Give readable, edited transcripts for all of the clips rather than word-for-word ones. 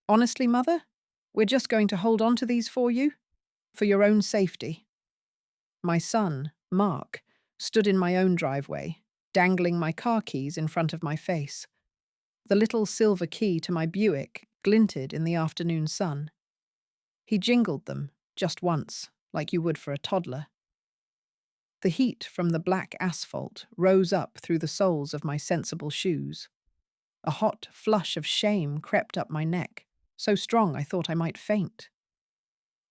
Honestly, Mother, we're just going to hold on to these for you, for your own safety. My son, Mark, stood in my own driveway, dangling my car keys in front of my face. The little silver key to my Buick glinted in the afternoon sun. He jingled them, just once, like you would for a toddler. The heat from the black asphalt rose up through the soles of my sensible shoes. A hot flush of shame crept up my neck, so strong I thought I might faint.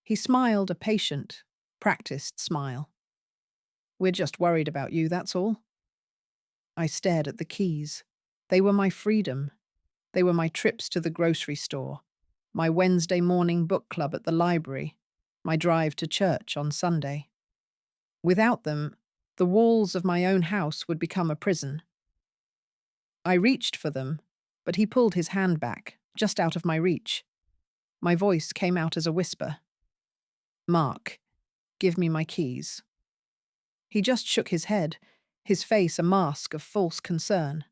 He smiled a patient, practiced smile. "We're just worried about you, that's all." I stared at the keys. They were my freedom. They were my trips to the grocery store, my Wednesday morning book club at the library, my drive to church on Sunday. Without them, the walls of my own house would become a prison. I reached for them, but he pulled his hand back, just out of my reach. My voice came out as a whisper. "Mark, give me my keys." He just shook his head, his face a mask of false concern.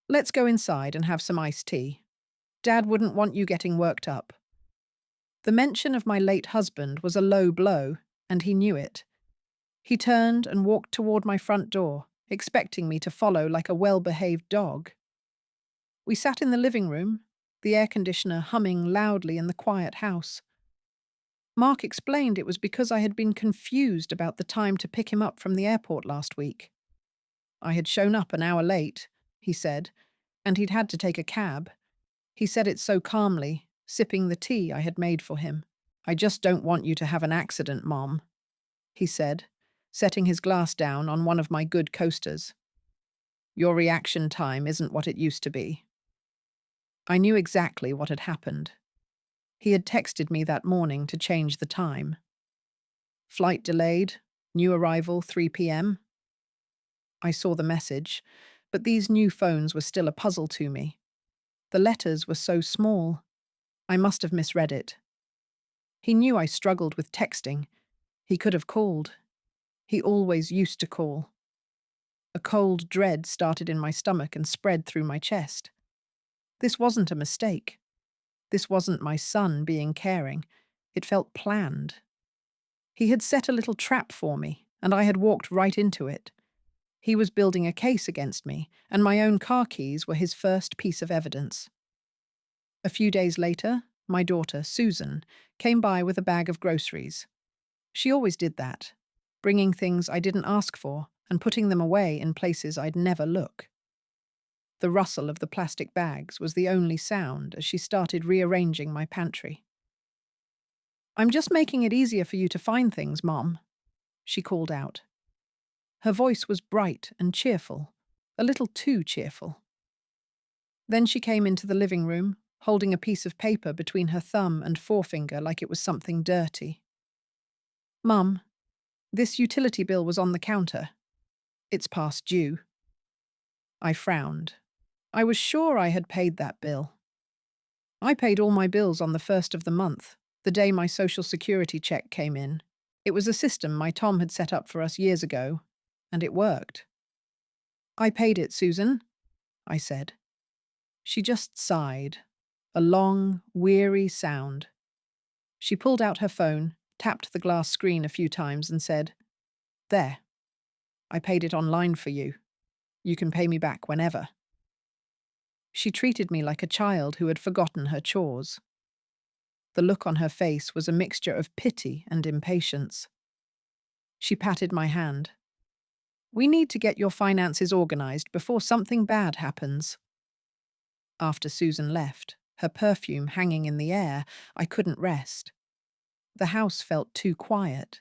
"Let's go inside and have some iced tea. Dad wouldn't want you getting worked up." The mention of my late husband was a low blow, and he knew it. He turned and walked toward my front door, expecting me to follow like a well-behaved dog. We sat in the living room, the air conditioner humming loudly in the quiet house. Mark explained it was because I had been confused about the time to pick him up from the airport last week. I had shown up an hour late, he said, and he'd had to take a cab. He said it so calmly, sipping the tea I had made for him. "I just don't want you to have an accident, Mom," he said, setting his glass down on one of my good coasters. "Your reaction time isn't what it used to be." I knew exactly what had happened. He had texted me that morning to change the time. "Flight delayed, new arrival 3 p.m. I saw the message, but these new phones were still a puzzle to me. The letters were so small. I must have misread it. He knew I struggled with texting. He could have called. He always used to call. A cold dread started in my stomach and spread through my chest. This wasn't a mistake. This wasn't my son being caring. It felt planned. He had set a little trap for me, and I had walked right into it. He was building a case against me, and my own car keys were his first piece of evidence. A few days later, my daughter, Susan, came by with a bag of groceries. She always did that, bringing things I didn't ask for and putting them away in places I'd never look. The rustle of the plastic bags was the only sound as she started rearranging my pantry. "I'm just making it easier for you to find things, Mom," she called out. Her voice was bright and cheerful, a little too cheerful. Then she came into the living room, holding a piece of paper between her thumb and forefinger like it was something dirty. "Mum, this utility bill was on the counter. It's past due." I frowned. I was sure I had paid that bill. I paid all my bills on the first of the month, the day my Social Security check came in. It was a system my Tom had set up for us years ago, and it worked. "I paid it, Susan," I said. She just sighed, a long, weary sound. She pulled out her phone, tapped the glass screen a few times and said, "There. I paid it online for you. You can pay me back whenever." She treated me like a child who had forgotten her chores. The look on her face was a mixture of pity and impatience. She patted my hand. "We need to get your finances organized before something bad happens." After Susan left, her perfume hanging in the air, I couldn't rest. The house felt too quiet.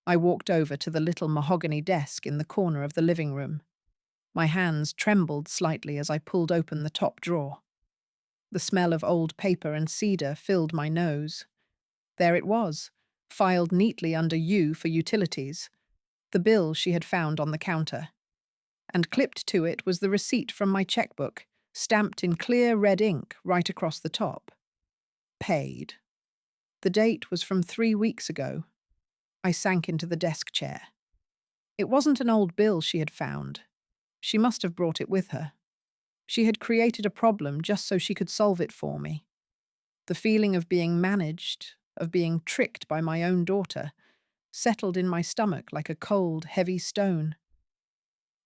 I walked over to the little mahogany desk in the corner of the living room. My hands trembled slightly as I pulled open the top drawer. The smell of old paper and cedar filled my nose. There it was, filed neatly under U for utilities, the bill she had found on the counter. And clipped to it was the receipt from my checkbook, stamped in clear red ink right across the top. Paid. The date was from 3 weeks ago. I sank into the desk chair. It wasn't an old bill she had found. She must have brought it with her. She had created a problem just so she could solve it for me. The feeling of being managed, of being tricked by my own daughter, settled in my stomach like a cold, heavy stone.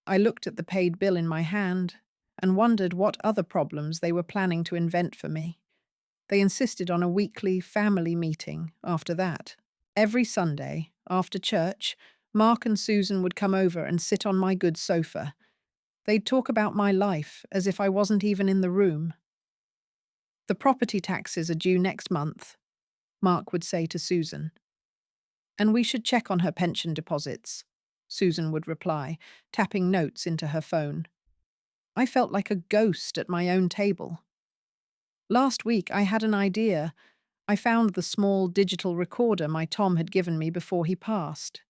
I looked at the paid bill in my hand and wondered what other problems they were planning to invent for me. They insisted on a weekly family meeting after that. Every Sunday, after church, Mark and Susan would come over and sit on my good sofa. They'd talk about my life as if I wasn't even in the room. "The property taxes are due next month," Mark would say to Susan. "And we should check on her pension deposits," Susan would reply, tapping notes into her phone. I felt like a ghost at my own table. Last week I had an idea. I found the small digital recorder my Tom had given me before he passed.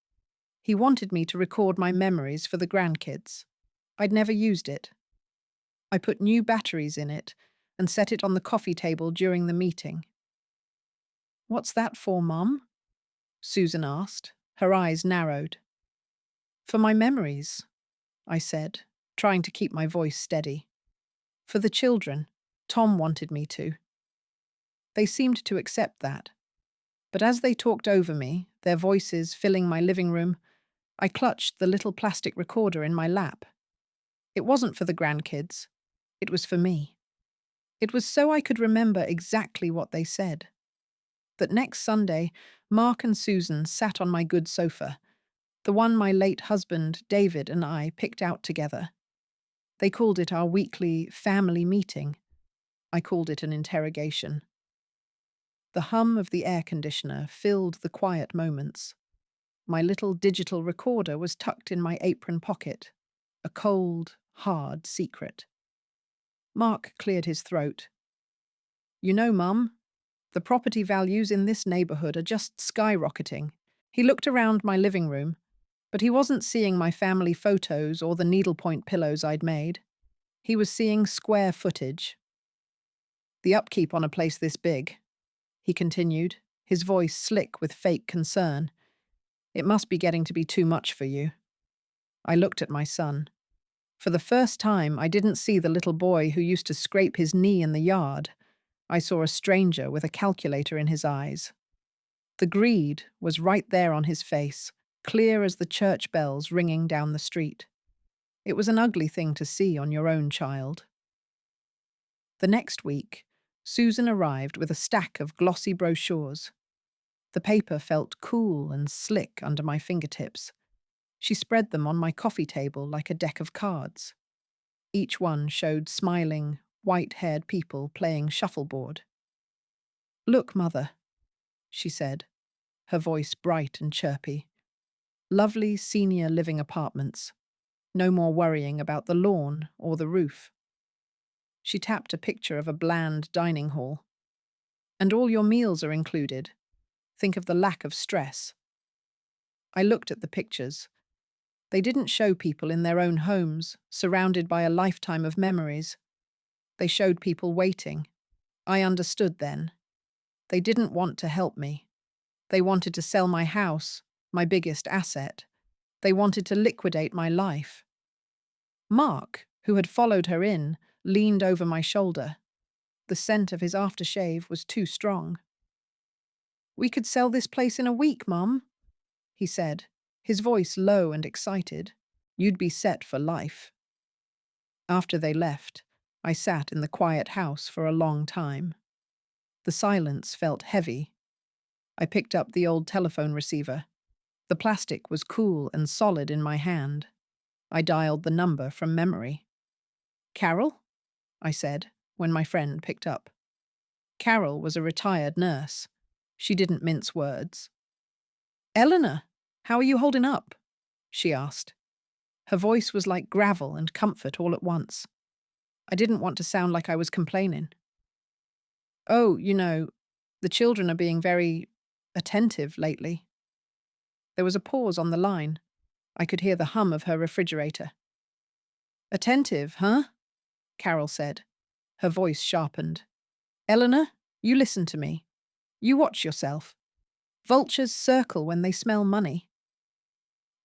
He wanted me to record my memories for the grandkids. I'd never used it. I put new batteries in it and set it on the coffee table during the meeting. "What's that for, Mum?" Susan asked. Her eyes narrowed. "For my memories," I said, trying to keep my voice steady. "For the children. Tom wanted me to." They seemed to accept that. But as they talked over me, their voices filling my living room, I clutched the little plastic recorder in my lap. It wasn't for the grandkids. It was for me. It was so I could remember exactly what they said. That next Sunday, Mark and Susan sat on my good sofa, the one my late husband, David, and I picked out together. They called it our weekly family meeting. I called it an interrogation. The hum of the air conditioner filled the quiet moments. My little digital recorder was tucked in my apron pocket, a cold, hard secret. Mark cleared his throat. "You know, Mum, the property values in this neighborhood are just skyrocketing." He looked around my living room, but he wasn't seeing my family photos or the needlepoint pillows I'd made. He was seeing square footage. "The upkeep on a place this big," he continued, his voice slick with fake concern. "It must be getting to be too much for you." I looked at my son. For the first time, I didn't see the little boy who used to scrape his knee in the yard. I saw a stranger with a calculator in his eyes. The greed was right there on his face, clear as the church bells ringing down the street. It was an ugly thing to see on your own child. The next week, Susan arrived with a stack of glossy brochures. The paper felt cool and slick under my fingertips. She spread them on my coffee table like a deck of cards. Each one showed smiling, white-haired people playing shuffleboard. "Look, Mother," she said, her voice bright and chirpy. "Lovely senior living apartments. No more worrying about the lawn or the roof." She tapped a picture of a bland dining hall. "And all your meals are included. Think of the lack of stress." I looked at the pictures. They didn't show people in their own homes, surrounded by a lifetime of memories. They showed people waiting. I understood then. They didn't want to help me. They wanted to sell my house, my biggest asset. They wanted to liquidate my life. Mark, who had followed her in, leaned over my shoulder. The scent of his aftershave was too strong. "We could sell this place in a week, Mum," he said, his voice low and excited. "You'd be set for life." After they left, I sat in the quiet house for a long time. The silence felt heavy. I picked up the old telephone receiver. The plastic was cool and solid in my hand. I dialed the number from memory. "Carol?" I said, when my friend picked up. Carol was a retired nurse. She didn't mince words. "Eleanor, how are you holding up?" she asked. Her voice was like gravel and comfort all at once. I didn't want to sound like I was complaining. "Oh, the children are being very attentive lately." There was a pause on the line. I could hear the hum of her refrigerator. "Attentive, huh?" Carol said. Her voice sharpened. "Eleanor, you listen to me. You watch yourself. Vultures circle when they smell money."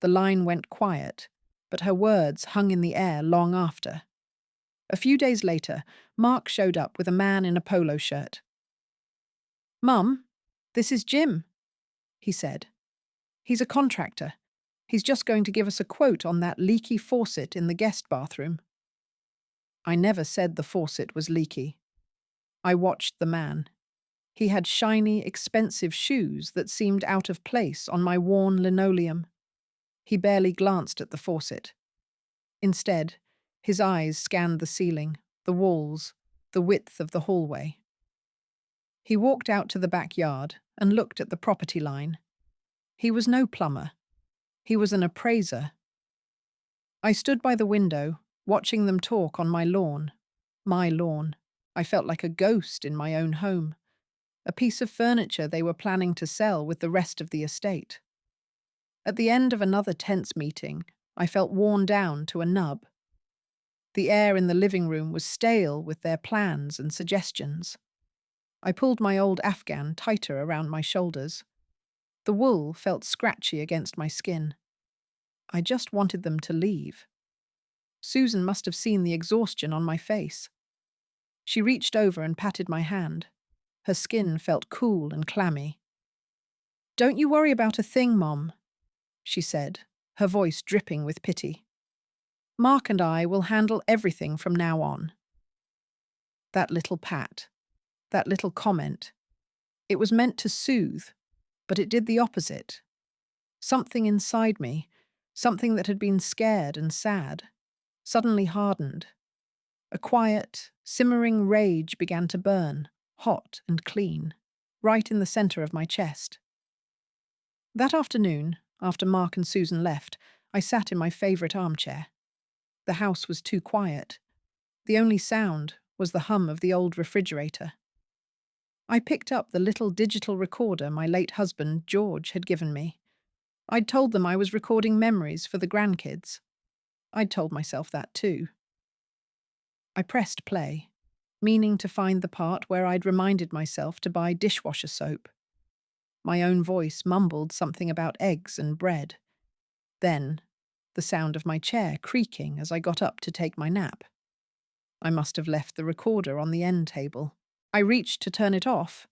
The line went quiet, but her words hung in the air long after. A few days later, Mark showed up with a man in a polo shirt. Mum, this is Jim, he said. He's a contractor. He's just going to give us a quote on that leaky faucet in the guest bathroom. I never said the faucet was leaky. I watched the man. He had shiny, expensive shoes that seemed out of place on my worn linoleum. He barely glanced at the faucet. Instead, his eyes scanned the ceiling, the walls, the width of the hallway. He walked out to the backyard and looked at the property line. He was no plumber. He was an appraiser. I stood by the window, watching them talk on my lawn. My lawn. I felt like a ghost in my own home. A piece of furniture they were planning to sell with the rest of the estate. At the end of another tense meeting, I felt worn down to a nub. The air in the living room was stale with their plans and suggestions. I pulled my old Afghan tighter around my shoulders. The wool felt scratchy against my skin. I just wanted them to leave. Susan must have seen the exhaustion on my face. She reached over and patted my hand. Her skin felt cool and clammy. "Don't you worry about a thing, Mom," she said, her voice dripping with pity. "Mark and I will handle everything from now on." That little pat, that little comment, it was meant to soothe, but it did the opposite. Something inside me, something that had been scared and sad, suddenly hardened. A quiet, simmering rage began to burn, hot and clean, right in the center of my chest. That afternoon, after Mark and Susan left, I sat in my favorite armchair. The house was too quiet. The only sound was the hum of the old refrigerator. I picked up the little digital recorder my late husband, George, had given me. I'd told them I was recording memories for the grandkids. I'd told myself that too. I pressed play, meaning to find the part where I'd reminded myself to buy dishwasher soap. My own voice mumbled something about eggs and bread. Then, the sound of my chair creaking as I got up to take my nap. I must have left the recorder on the end table. I reached to turn it off,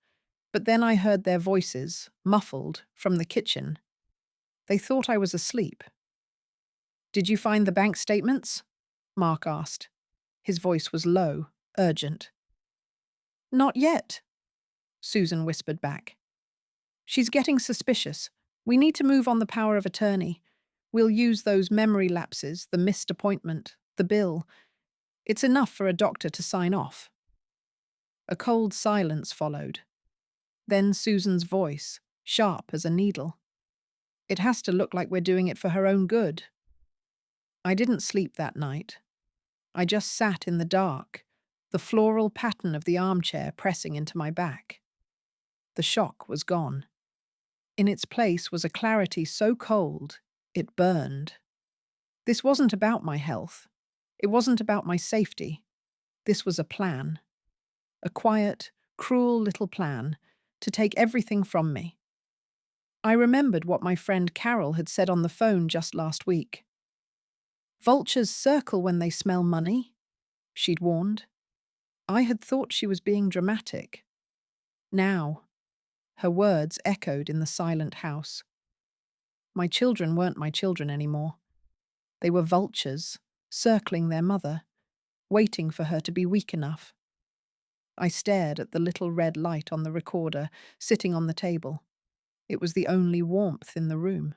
but then I heard their voices, muffled, from the kitchen. They thought I was asleep. "Did you find the bank statements?" Mark asked. His voice was low, urgent. "Not yet," Susan whispered back. "She's getting suspicious. We need to move on the power of attorney. We'll use those memory lapses, the missed appointment, the bill. It's enough for a doctor to sign off." A cold silence followed. Then Susan's voice, sharp as a needle. "It has to look like we're doing it for her own good." I didn't sleep that night. I just sat in the dark, the floral pattern of the armchair pressing into my back. The shock was gone. In its place was a clarity so cold, it burned. This wasn't about my health. It wasn't about my safety. This was a plan. A quiet, cruel little plan to take everything from me. I remembered what my friend Carol had said on the phone just last week. "Vultures circle when they smell money," she'd warned. I had thought she was being dramatic. Now, her words echoed in the silent house. My children weren't my children anymore. They were vultures, circling their mother, waiting for her to be weak enough. I stared at the little red light on the recorder, sitting on the table. It was the only warmth in the room.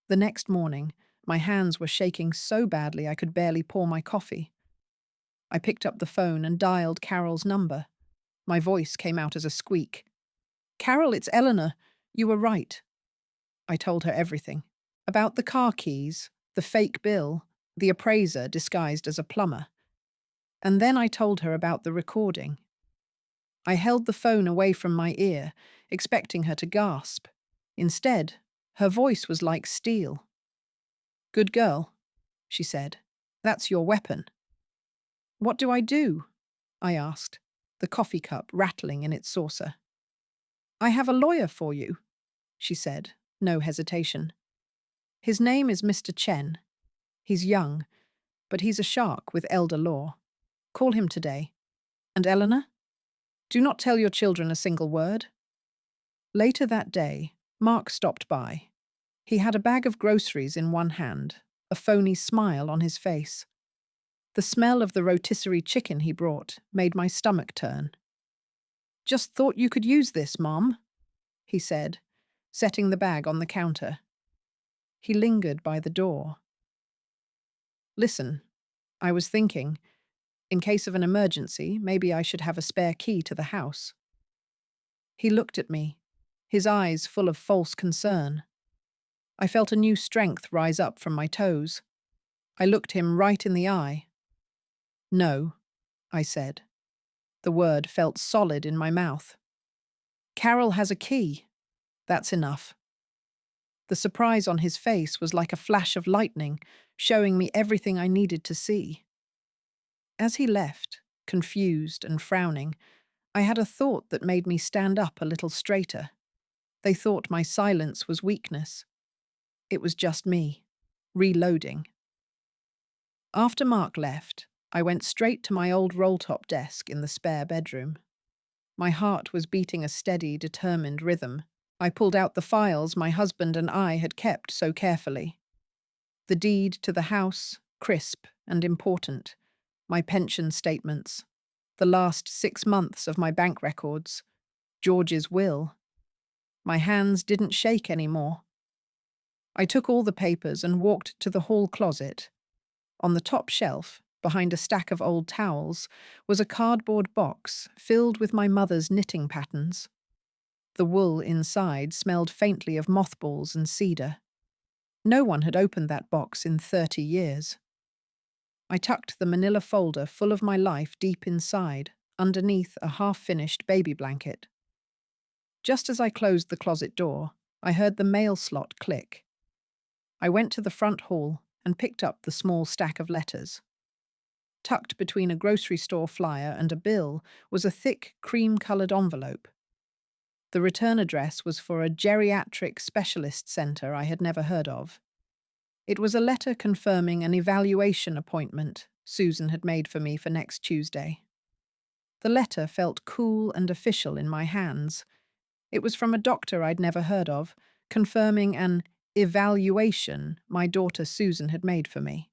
The next morning, my hands were shaking so badly I could barely pour my coffee. I picked up the phone and dialed Carol's number. My voice came out as a squeak. "Carol, it's Eleanor. You were right." I told her everything. About the car keys, the fake bill, the appraiser disguised as a plumber. And then I told her about the recording. I held the phone away from my ear, expecting her to gasp. Instead, her voice was like steel. "Good girl," she said. "That's your weapon." "What do I do?" I asked, the coffee cup rattling in its saucer. "I have a lawyer for you," she said, no hesitation. "His name is Mr. Chen. He's young, but he's a shark with elder law. Call him today. And Eleanor?" Do not tell your children a single word. Later that day, Mark stopped by. He had a bag of groceries in one hand, a phony smile on his face. The smell of the rotisserie chicken he brought made my stomach turn. "Just thought you could use this, Mom," he said, setting the bag on the counter. He lingered by the door. "Listen, I was thinking, in case of an emergency, maybe I should have a spare key to the house." He looked at me, his eyes full of false concern. I felt a new strength rise up from my toes. I looked him right in the eye. "No," I said. The word felt solid in my mouth. "Carol has a key. That's enough." The surprise on his face was like a flash of lightning, showing me everything I needed to see. As he left, confused and frowning, I had a thought that made me stand up a little straighter. They thought my silence was weakness. It was just me, reloading. After Mark left, I went straight to my old roll-top desk in the spare bedroom. My heart was beating a steady, determined rhythm. I pulled out the files my husband and I had kept so carefully. The deed to the house, crisp and important. My pension statements. The last 6 months of my bank records. George's will. My hands didn't shake anymore. I took all the papers and walked to the hall closet. On the top shelf, behind a stack of old towels, was a cardboard box filled with my mother's knitting patterns. The wool inside smelled faintly of mothballs and cedar. No one had opened that box in 30 years. I tucked the manila folder full of my life deep inside, underneath a half-finished baby blanket. Just as I closed the closet door, I heard the mail slot click. I went to the front hall and picked up the small stack of letters. Tucked between a grocery store flyer and a bill was a thick, cream-colored envelope. The return address was for a geriatric specialist center I had never heard of. It was a letter confirming an evaluation appointment Susan had made for me for next Tuesday. The letter felt cool and official in my hands. It was from a doctor I'd never heard of, confirming an evaluation my daughter Susan had made for me.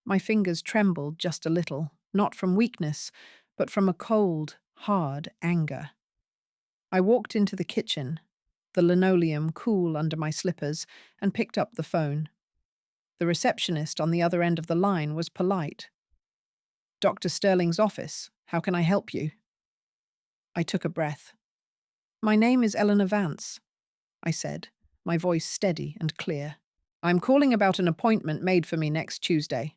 My fingers trembled just a little, not from weakness, but from a cold, hard anger. I walked into the kitchen, the linoleum cool under my slippers, and picked up the phone. The receptionist on the other end of the line was polite. "Dr. Sterling's office. How can I help you?" I took a breath. "My name is Eleanor Vance," I said, my voice steady and clear. "I'm calling about an appointment made for me next Tuesday.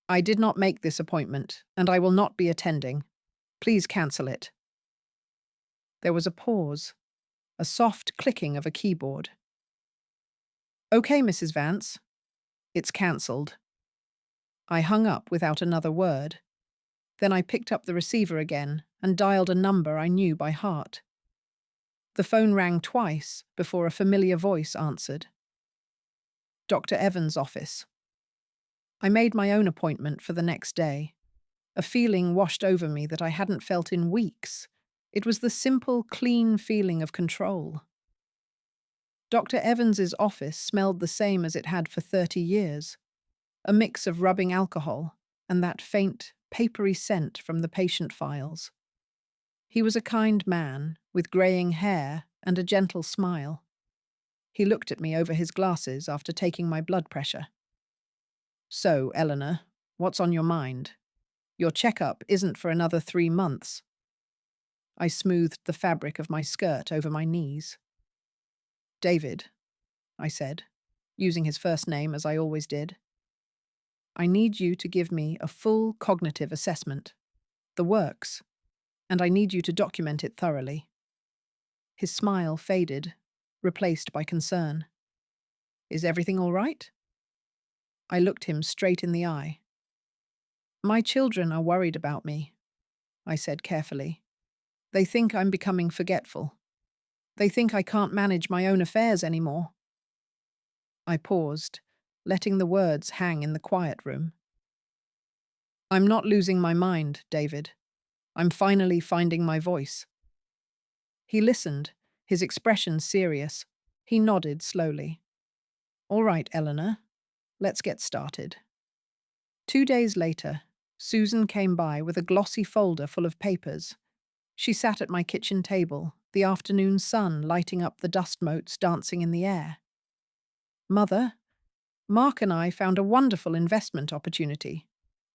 I did not make this appointment, and I will not be attending. Please cancel it." There was a pause, a soft clicking of a keyboard. "Okay, Mrs. Vance. It's cancelled." I hung up without another word. Then I picked up the receiver again and dialed a number I knew by heart. The phone rang twice before a familiar voice answered. "Dr. Evans' office." I made my own appointment for the next day. A feeling washed over me that I hadn't felt in weeks. It was the simple, clean feeling of control. Dr. Evans's office smelled the same as it had for 30 years, a mix of rubbing alcohol and that faint, papery scent from the patient files. He was a kind man, with greying hair and a gentle smile. He looked at me over his glasses after taking my blood pressure. "So, Eleanor, what's on your mind? Your checkup isn't for another 3 months." I smoothed the fabric of my skirt over my knees. "David," I said, using his first name as I always did, "I need you to give me a full cognitive assessment, the works, and I need you to document it thoroughly." His smile faded, replaced by concern. "Is everything all right?" I looked him straight in the eye. "My children are worried about me," I said carefully. "They think I'm becoming forgetful. They think I can't manage my own affairs anymore." I paused, letting the words hang in the quiet room. "I'm not losing my mind, David. I'm finally finding my voice." He listened, his expression serious. He nodded slowly. "All right, Eleanor, let's get started." 2 days later, Susan came by with a glossy folder full of papers. She sat at my kitchen table, the afternoon sun lighting up the dust motes dancing in the air. "Mother, Mark and I found a wonderful investment opportunity.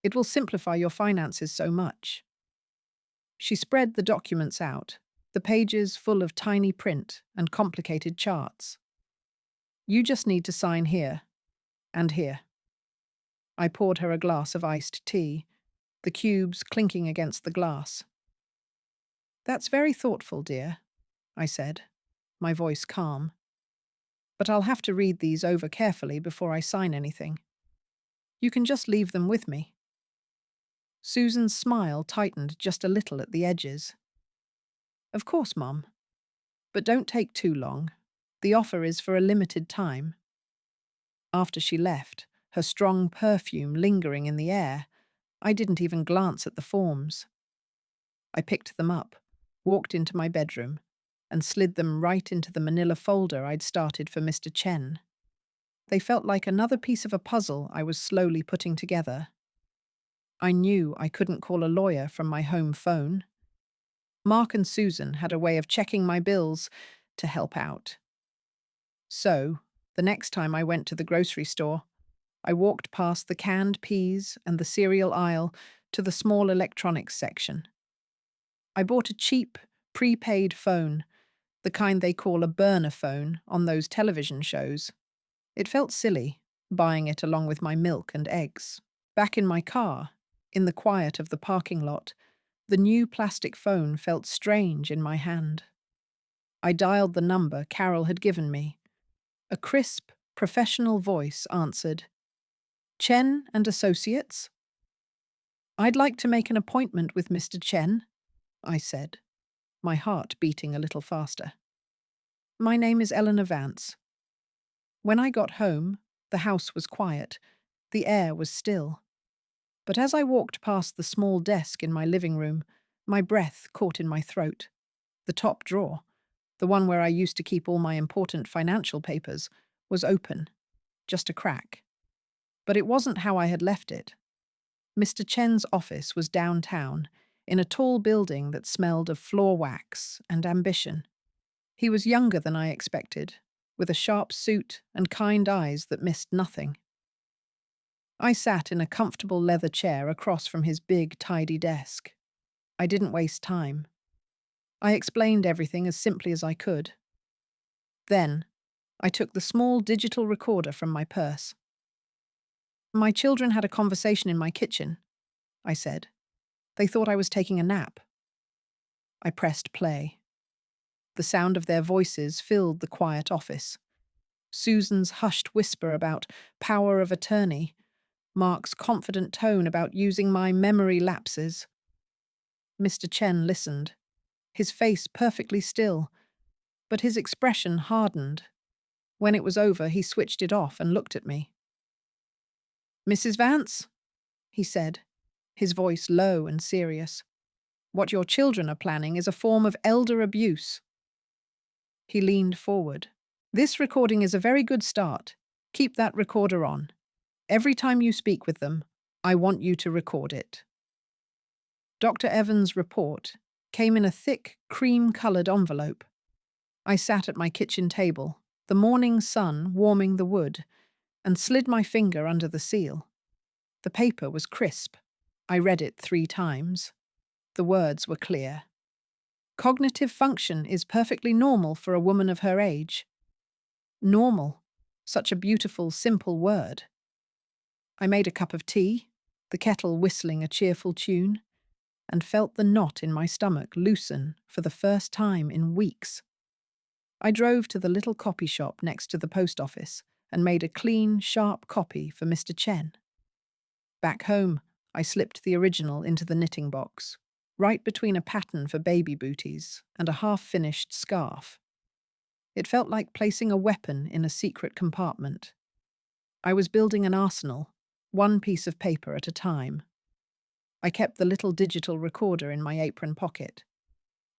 It will simplify your finances so much." She spread the documents out, the pages full of tiny print and complicated charts. "You just need to sign here and here." I poured her a glass of iced tea, the cubes clinking against the glass. "That's very thoughtful, dear," I said, my voice calm. "But I'll have to read these over carefully before I sign anything. You can just leave them with me." Susan's smile tightened just a little at the edges. "Of course, Mum. But don't take too long. The offer is for a limited time." After she left, her strong perfume lingering in the air, I didn't even glance at the forms. I picked them up, walked into my bedroom, and slid them right into the manila folder I'd started for Mr. Chen. They felt like another piece of a puzzle I was slowly putting together. I knew I couldn't call a lawyer from my home phone. Mark and Susan had a way of checking my bills to help out. So, the next time I went to the grocery store, I walked past the canned peas and the cereal aisle to the small electronics section. I bought a cheap, prepaid phone, the kind they call a burner phone on those television shows. It felt silly, buying it along with my milk and eggs. Back in my car, in the quiet of the parking lot, the new plastic phone felt strange in my hand. I dialed the number Carol had given me. A crisp, professional voice answered. "Chen and Associates?" "I'd like to make an appointment with Mr. Chen," I said, my heart beating a little faster. "My name is Eleanor Vance." When I got home, the house was quiet, the air was still. But as I walked past the small desk in my living room, my breath caught in my throat. The top drawer, the one where I used to keep all my important financial papers, was open, just a crack. But it wasn't how I had left it. Mr. Chen's office was downtown, in a tall building that smelled of floor wax and ambition. He was younger than I expected, with a sharp suit and kind eyes that missed nothing. I sat in a comfortable leather chair across from his big, tidy desk. I didn't waste time. I explained everything as simply as I could. Then, I took the small digital recorder from my purse. "My children had a conversation in my kitchen," I said. "They thought I was taking a nap." I pressed play. The sound of their voices filled the quiet office. Susan's hushed whisper about power of attorney, Mark's confident tone about using my memory lapses. Mr. Chen listened, his face perfectly still, but his expression hardened. When it was over, he switched it off and looked at me. "Mrs. Vance," he said, his voice low and serious, "what your children are planning is a form of elder abuse." He leaned forward. "This recording is a very good start. Keep that recorder on. Every time you speak with them, I want you to record it." Dr. Evans' report came in a thick, cream-coloured envelope. I sat at my kitchen table, the morning sun warming the wood, and slid my finger under the seal. The paper was crisp. I read it 3 times. The words were clear. "Cognitive function is perfectly normal for a woman of her age." Normal. Such a beautiful, simple word. I made a cup of tea, the kettle whistling a cheerful tune, and felt the knot in my stomach loosen for the first time in weeks. I drove to the little copy shop next to the post office and made a clean, sharp copy for Mr. Chen. Back home, I slipped the original into the knitting box, right between a pattern for baby booties and a half-finished scarf. It felt like placing a weapon in a secret compartment. I was building an arsenal, one piece of paper at a time. I kept the little digital recorder in my apron pocket.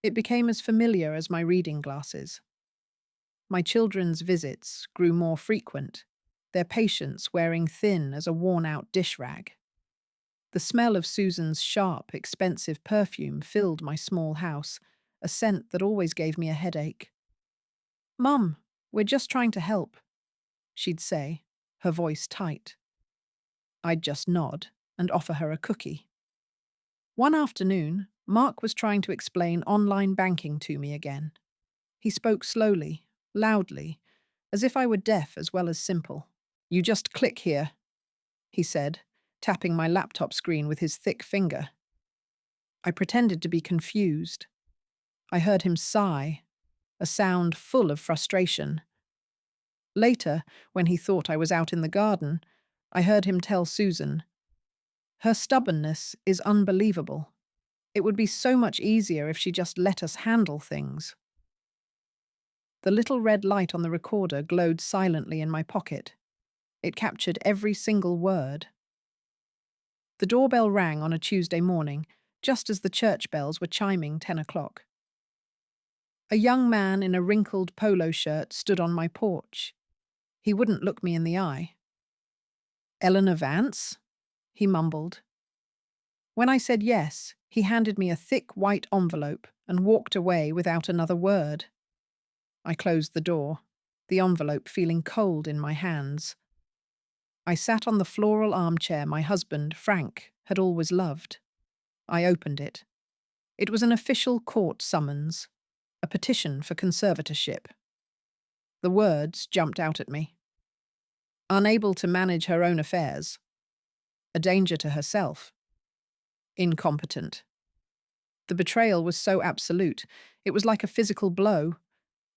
It became as familiar as my reading glasses. My children's visits grew more frequent, their patience wearing thin as a worn-out dish rag. The smell of Susan's sharp, expensive perfume filled my small house, a scent that always gave me a headache. "Mum, we're just trying to help," she'd say, her voice tight. I'd just nod and offer her a cookie. One afternoon, Mark was trying to explain online banking to me again. He spoke slowly, loudly, as if I were deaf as well as simple. "You just click here," he said, tapping my laptop screen with his thick finger. I pretended to be confused. I heard him sigh, a sound full of frustration. Later, when he thought I was out in the garden, I heard him tell Susan, "Her stubbornness is unbelievable. It would be so much easier if she just let us handle things." The little red light on the recorder glowed silently in my pocket. It captured every single word. The doorbell rang on a Tuesday morning, just as the church bells were chiming 10 o'clock. A young man in a wrinkled polo shirt stood on my porch. He wouldn't look me in the eye. "Eleanor Vance?" he mumbled. When I said yes, he handed me a thick white envelope and walked away without another word. I closed the door, the envelope feeling cold in my hands. I sat on the floral armchair my husband, Frank, had always loved. I opened it. It was an official court summons, a petition for conservatorship. The words jumped out at me. Unable to manage her own affairs. A danger to herself. Incompetent. The betrayal was so absolute, it was like a physical blow.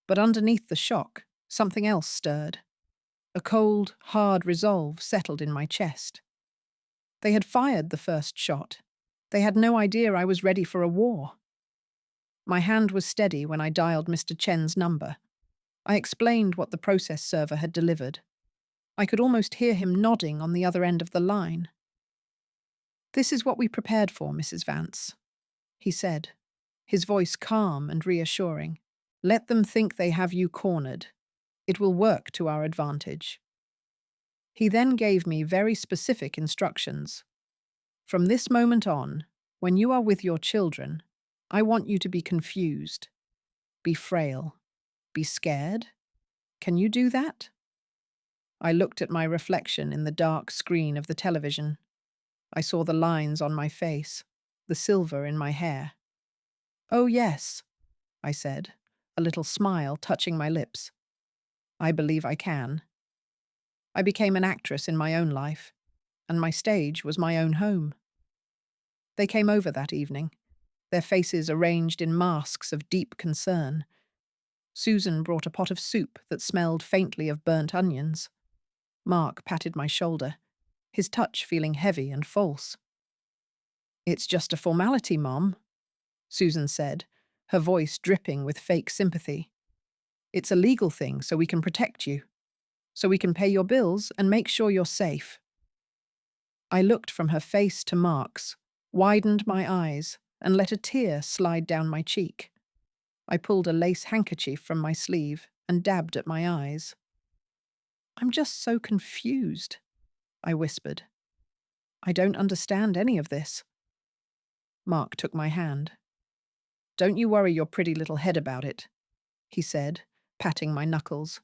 But underneath the shock, something else stirred. A cold, hard resolve settled in my chest. They had fired the first shot. They had no idea I was ready for a war. My hand was steady when I dialed Mr. Chen's number. I explained what the process server had delivered. I could almost hear him nodding on the other end of the line. "This is what we prepared for, Mrs. Vance," he said, his voice calm and reassuring. "Let them think they have you cornered. It will work to our advantage." He then gave me very specific instructions. "From this moment on, when you are with your children, I want you to be confused, be frail, be scared. Can you do that?" I looked at my reflection in the dark screen of the television. I saw the lines on my face, the silver in my hair. "Oh, yes," I said, a little smile touching my lips. "I believe I can." I became an actress in my own life, and my stage was my own home. They came over that evening, their faces arranged in masks of deep concern. Susan brought a pot of soup that smelled faintly of burnt onions. Mark patted my shoulder, his touch feeling heavy and false. "It's just a formality, Mom," Susan said, her voice dripping with fake sympathy. "It's a legal thing so we can protect you, so we can pay your bills and make sure you're safe." I looked from her face to Mark's, widened my eyes, and let a tear slide down my cheek. I pulled a lace handkerchief from my sleeve and dabbed at my eyes. "I'm just so confused," I whispered. "I don't understand any of this." Mark took my hand. "Don't you worry your pretty little head about it," he said, patting my knuckles.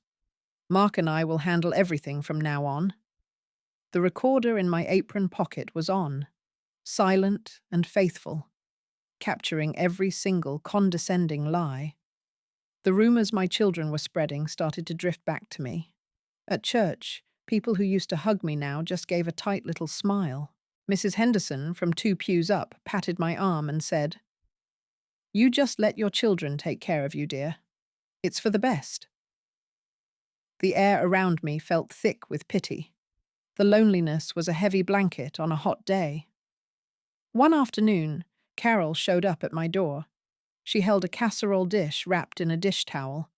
"Mark and I will handle everything from now on." The recorder in my apron pocket was on, silent and faithful, capturing every single condescending lie. The rumors my children were spreading started to drift back to me. At church, people who used to hug me now just gave a tight little smile. Mrs. Henderson, from 2 pews up, patted my arm and said, "You just let your children take care of you, dear. It's for the best." The air around me felt thick with pity. The loneliness was a heavy blanket on a hot day. One afternoon, Carol showed up at my door. She held a casserole dish wrapped in a dish towel.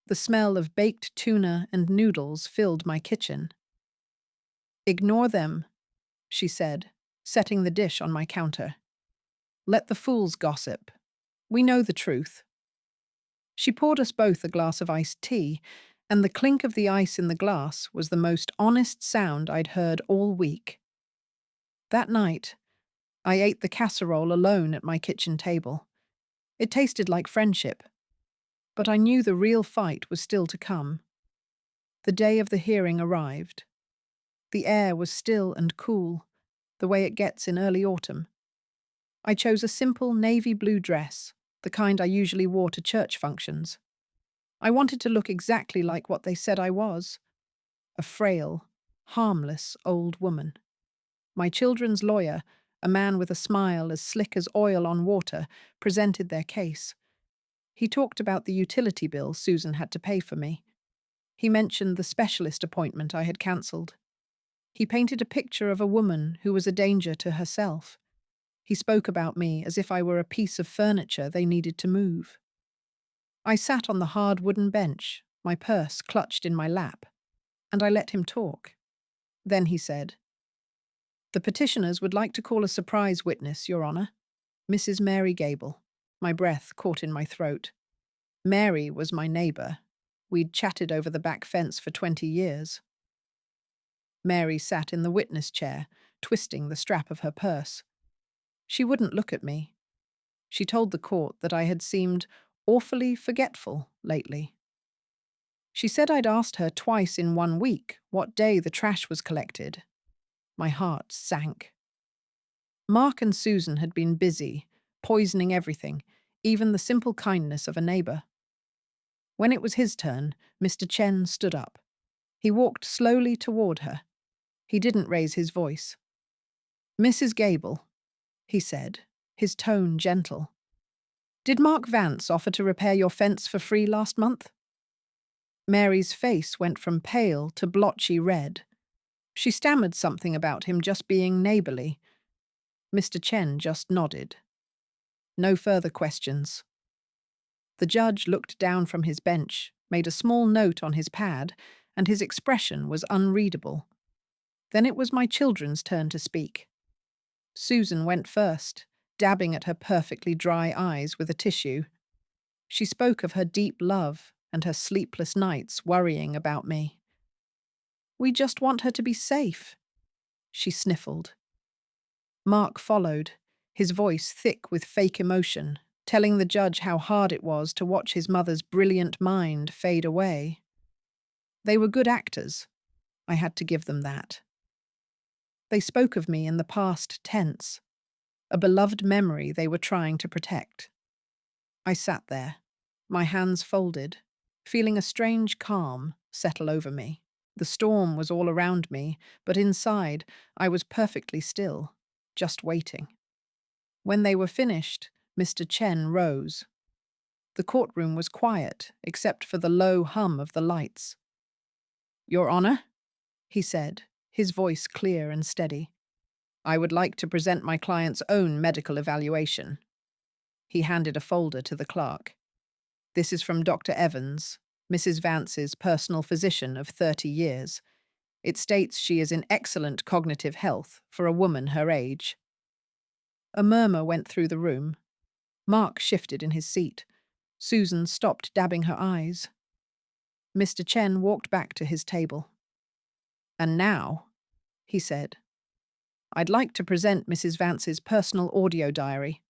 The smell of baked tuna and noodles filled my kitchen. "Ignore them," she said, setting the dish on my counter. Let the fools gossip. We know the truth. She poured us both a glass of iced tea, and the clink of the ice in the glass was the most honest sound I'd heard all week. That night, I ate the casserole alone at my kitchen table. It tasted like friendship, but I knew the real fight was still to come. The day of the hearing arrived. The air was still and cool, the way it gets in early autumn. I chose a simple navy blue dress, the kind I usually wore to church functions. I wanted to look exactly like what they said I was, a frail, harmless old woman. My children's lawyer, a man with a smile as slick as oil on water, presented their case. He talked about the utility bill Susan had to pay for me. He mentioned the specialist appointment I had cancelled. He painted a picture of a woman who was a danger to herself. He spoke about me as if I were a piece of furniture they needed to move. I sat on the hard wooden bench, my purse clutched in my lap, and I let him talk. Then he said, "The petitioners would like to call a surprise witness, Your Honour. Mrs. Mary Gable." My breath caught in my throat. Mary was my neighbour. We'd chatted over the back fence for 20 years. Mary sat in the witness chair, twisting the strap of her purse. She wouldn't look at me. She told the court that I had seemed awfully forgetful lately. She said I'd asked her twice in 1 week what day the trash was collected. My heart sank. Mark and Susan had been busy, poisoning everything, even the simple kindness of a neighbour. When it was his turn, Mr. Chen stood up. He walked slowly toward her. He didn't raise his voice. "Mrs. Gable," he said, his tone gentle. "Did Mark Vance offer to repair your fence for free last month?" Mary's face went from pale to blotchy red. She stammered something about him just being neighbourly. Mr. Chen just nodded. No further questions. The judge looked down from his bench, made a small note on his pad, and his expression was unreadable. Then it was my children's turn to speak. Susan went first, dabbing at her perfectly dry eyes with a tissue. She spoke of her deep love and her sleepless nights worrying about me. "We just want her to be safe," she sniffled. Mark followed, his voice thick with fake emotion, telling the judge how hard it was to watch his mother's brilliant mind fade away. They were good actors. I had to give them that. They spoke of me in the past tense, a beloved memory they were trying to protect. I sat there, my hands folded, feeling a strange calm settle over me. The storm was all around me, but inside I was perfectly still, just waiting. When they were finished, Mr. Chen rose. The courtroom was quiet, except for the low hum of the lights. "Your Honour," he said, his voice clear and steady, "I would like to present my client's own medical evaluation." He handed a folder to the clerk. "This is from Dr. Evans, Mrs. Vance's personal physician of 30 years. It states she is in excellent cognitive health for a woman her age." A murmur went through the room. Mark shifted in his seat. Susan stopped dabbing her eyes. Mr. Chen walked back to his table. "And now," he said, "I'd like to present Mrs. Vance's personal audio diary."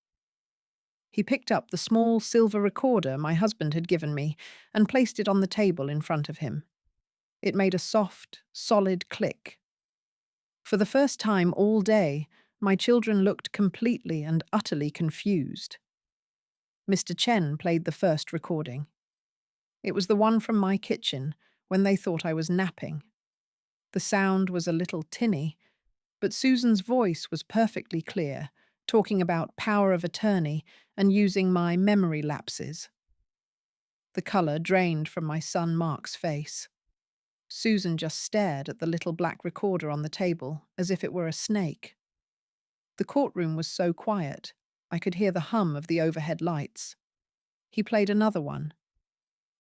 He picked up the small silver recorder my husband had given me and placed it on the table in front of him. It made a soft, solid click. For the first time all day, my children looked completely and utterly confused. Mr. Chen played the first recording. It was the one from my kitchen, when they thought I was napping. The sound was a little tinny, but Susan's voice was perfectly clear, talking about power of attorney and using my memory lapses. The colour drained from my son Mark's face. Susan just stared at the little black recorder on the table, as if it were a snake. The courtroom was so quiet, I could hear the hum of the overhead lights. He played another one.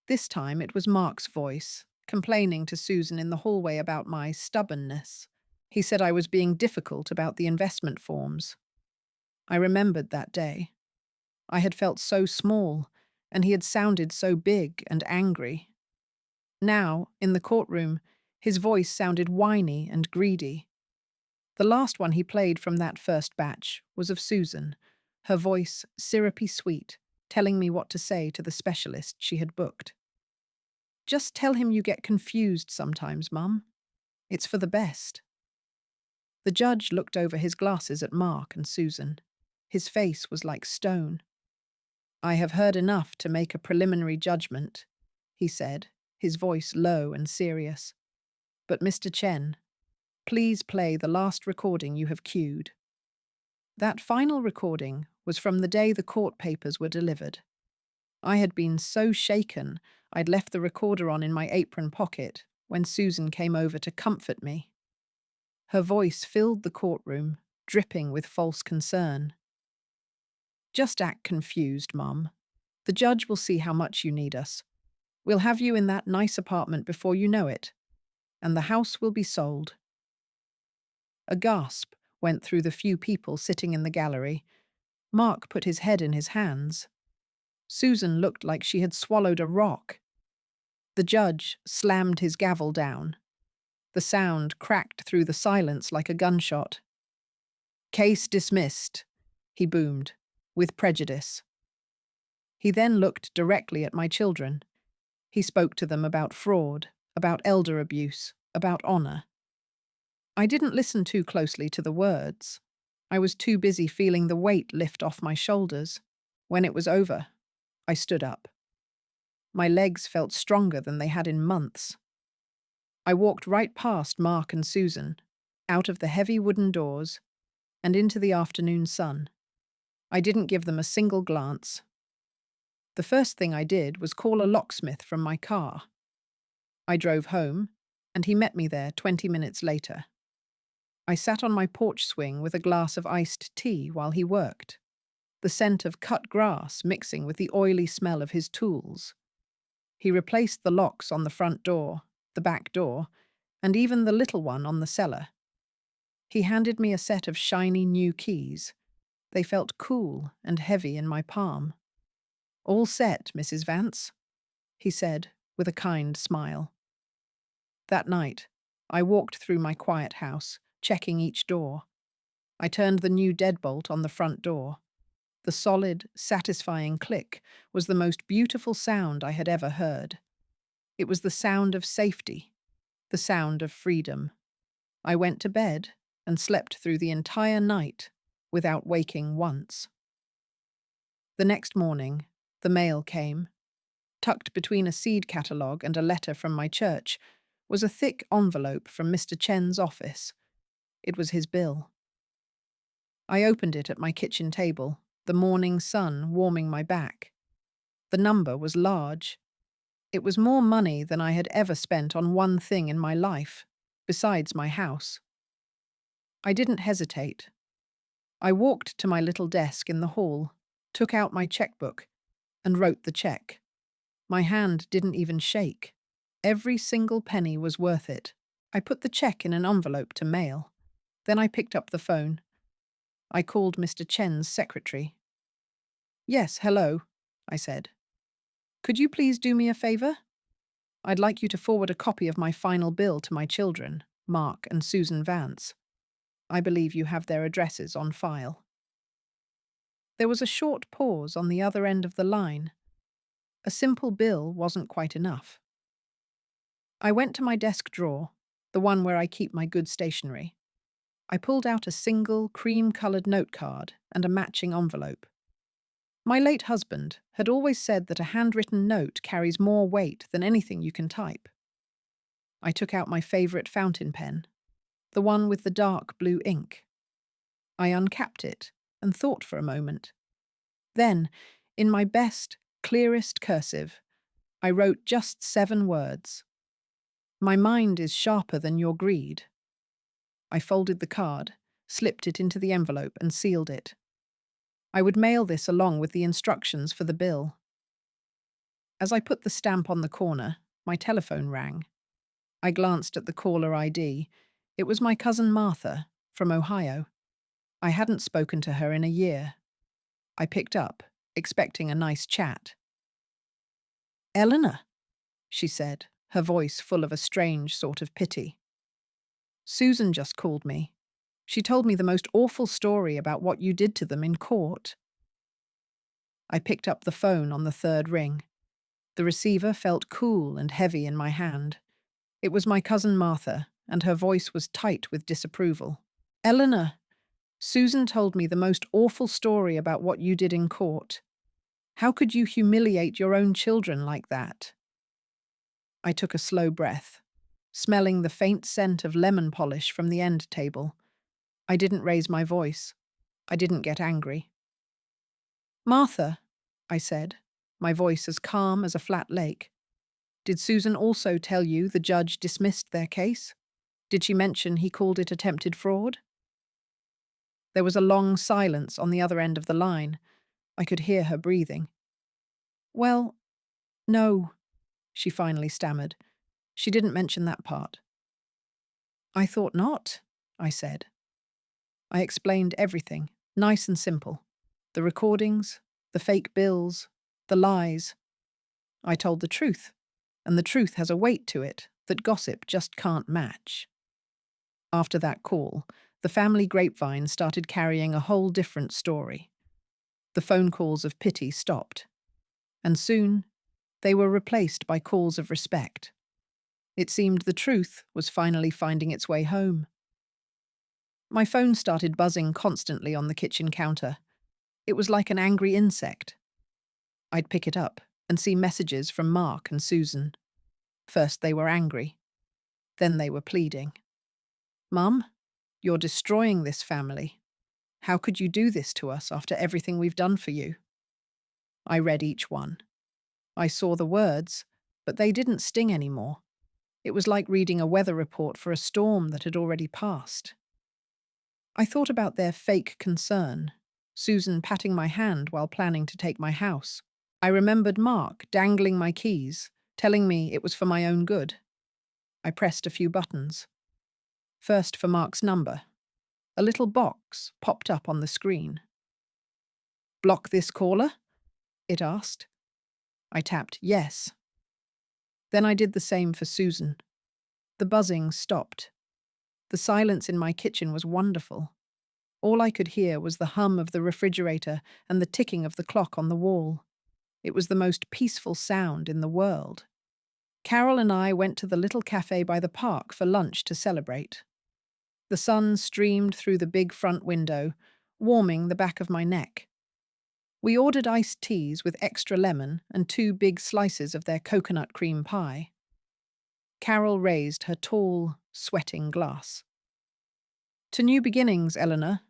This time it was Mark's voice, complaining to Susan in the hallway about my stubbornness. He said I was being difficult about the investment forms. I remembered that day. I had felt so small, and he had sounded so big and angry. Now, in the courtroom, his voice sounded whiny and greedy. The last one he played from that first batch was of Susan, her voice syrupy sweet, telling me what to say to the specialist she had booked. Just tell him you get confused sometimes, Mum. It's for the best. The judge looked over his glasses at Mark and Susan. His face was like stone. I have heard enough to make a preliminary judgment, he said, his voice low and serious. But Mr. Chen, please play the last recording you have cued. That final recording was from the day the court papers were delivered. I had been so shaken I'd left the recorder on in my apron pocket when Susan came over to comfort me. Her voice filled the courtroom, dripping with false concern. Just act confused, Mum. The judge will see how much you need us. We'll have you in that nice apartment before you know it, and the house will be sold. A gasp went through the few people sitting in the gallery. Mark put his head in his hands. Susan looked like she had swallowed a rock. The judge slammed his gavel down. The sound cracked through the silence like a gunshot. Case dismissed, he boomed, with prejudice. He then looked directly at my children. He spoke to them about fraud, about elder abuse, about honor. I didn't listen too closely to the words. I was too busy feeling the weight lift off my shoulders. When it was over, I stood up. My legs felt stronger than they had in months. I walked right past Mark and Susan, out of the heavy wooden doors, and into the afternoon sun. I didn't give them a single glance. The first thing I did was call a locksmith from my car. I drove home, and he met me there 20 minutes later. I sat on my porch swing with a glass of iced tea while he worked, the scent of cut grass mixing with the oily smell of his tools. He replaced the locks on the front door, the back door, and even the little one on the cellar. He handed me a set of shiny new keys. They felt cool and heavy in my palm. "All set, Mrs. Vance," he said with a kind smile. That night, I walked through my quiet house, checking each door. I turned the new deadbolt on the front door. The solid, satisfying click was the most beautiful sound I had ever heard. It was the sound of safety, the sound of freedom. I went to bed and slept through the entire night without waking once. The next morning, the mail came. Tucked between a seed catalogue and a letter from my church was a thick envelope from Mr. Chen's office. It was his bill. I opened it at my kitchen table, the morning sun warming my back. The number was large. It was more money than I had ever spent on one thing in my life, besides my house. I didn't hesitate. I walked to my little desk in the hall, took out my checkbook, and wrote the check. My hand didn't even shake. Every single penny was worth it. I put the check in an envelope to mail. Then I picked up the phone. I called Mr. Chen's secretary. "Yes, hello," I said. "Could you please do me a favor? I'd like you to forward a copy of my final bill to my children, Mark and Susan Vance. I believe you have their addresses on file." There was a short pause on the other end of the line. A simple bill wasn't quite enough. I went to my desk drawer, the one where I keep my good stationery. I pulled out a single cream-coloured note card and a matching envelope. My late husband had always said that a handwritten note carries more weight than anything you can type. I took out my favourite fountain pen, the one with the dark blue ink. I uncapped it and thought for a moment. Then, in my best, clearest cursive, I wrote just 7 words. "My mind is sharper than your greed." I folded the card, slipped it into the envelope and sealed it. I would mail this along with the instructions for the bill. As I put the stamp on the corner, my telephone rang. I glanced at the caller ID. It was my cousin Martha, from Ohio. I hadn't spoken to her in a year. I picked up, expecting a nice chat. "Eleanor," she said, her voice full of a strange sort of pity. "Susan just called me. She told me the most awful story about what you did to them in court." I picked up the phone on the third ring. The receiver felt cool and heavy in my hand. It was my cousin Martha, and her voice was tight with disapproval. "Eleanor, Susan told me the most awful story about what you did in court. How could you humiliate your own children like that?" I took a slow breath, smelling the faint scent of lemon polish from the end table. I didn't raise my voice. I didn't get angry. "Martha," I said, my voice as calm as a flat lake, "did Susan also tell you the judge dismissed their case? Did she mention he called it attempted fraud?" There was a long silence on the other end of the line. I could hear her breathing. "Well, no," she finally stammered. "She didn't mention that part." "I thought not," I said. I explained everything, nice and simple. The recordings, the fake bills, the lies. I told the truth, and the truth has a weight to it that gossip just can't match. After that call, the family grapevine started carrying a whole different story. The phone calls of pity stopped, and soon they were replaced by calls of respect. It seemed the truth was finally finding its way home. My phone started buzzing constantly on the kitchen counter. It was like an angry insect. I'd pick it up and see messages from Mark and Susan. First they were angry. Then they were pleading. "Mum, you're destroying this family. How could you do this to us after everything we've done for you?" I read each one. I saw the words, but they didn't sting anymore. It was like reading a weather report for a storm that had already passed. I thought about their fake concern, Susan patting my hand while planning to take my house. I remembered Mark dangling my keys, telling me it was for my own good. I pressed a few buttons. First for Mark's number. A little box popped up on the screen. "Block this caller?" it asked. I tapped yes. Then I did the same for Susan. The buzzing stopped. The silence in my kitchen was wonderful. All I could hear was the hum of the refrigerator and the ticking of the clock on the wall. It was the most peaceful sound in the world. Carol and I went to the little cafe by the park for lunch to celebrate. The sun streamed through the big front window, warming the back of my neck. We ordered iced teas with extra lemon and 2 big slices of their coconut cream pie. Carol raised her tall, sweating glass. "To new beginnings, Eleanor,"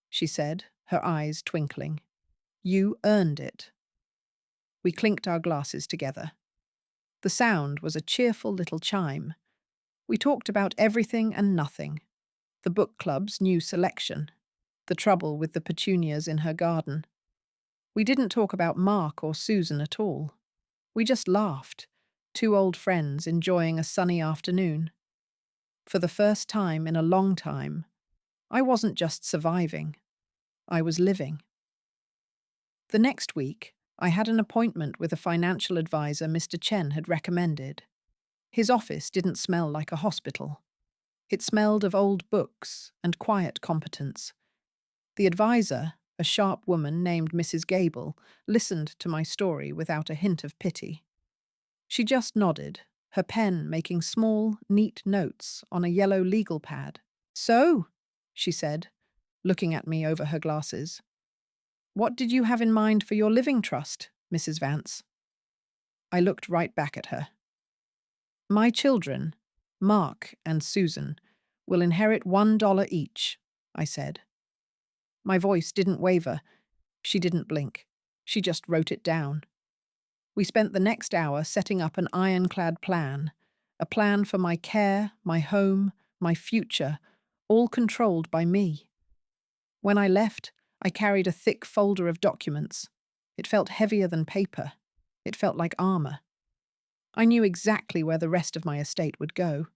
she said, her eyes twinkling. "You earned it." We clinked our glasses together. The sound was a cheerful little chime. We talked about everything and nothing. The book club's new selection. The trouble with the petunias in her garden. We didn't talk about Mark or Susan at all. We just laughed, 2 old friends enjoying a sunny afternoon. For the first time in a long time, I wasn't just surviving. I was living. The next week, I had an appointment with a financial advisor Mr. Chen had recommended. His office didn't smell like a hospital. It smelled of old books and quiet competence. The advisor, a sharp woman named Mrs. Gable, listened to my story without a hint of pity. She just nodded, her pen making small, neat notes on a yellow legal pad. "So," she said, looking at me over her glasses, "what did you have in mind for your living trust, Mrs. Vance?" I looked right back at her. "My children, Mark and Susan, will inherit $1 each," I said. My voice didn't waver. She didn't blink. She just wrote it down. We spent the next hour setting up an ironclad plan, a plan for my care, my home, my future, all controlled by me. When I left, I carried a thick folder of documents. It felt heavier than paper. It felt like armor. I knew exactly where the rest of my estate would go.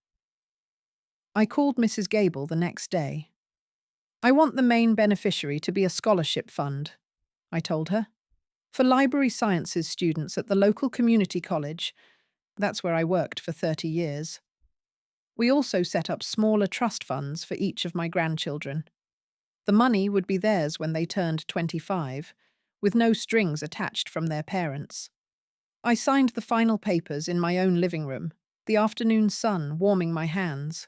I called Mrs. Gable the next day. I want the main beneficiary to be a scholarship fund, I told her, for library sciences students at the local community college. That's where I worked for 30 years. We also set up smaller trust funds for each of my grandchildren. The money would be theirs when they turned 25, with no strings attached from their parents. I signed the final papers in my own living room, the afternoon sun warming my hands.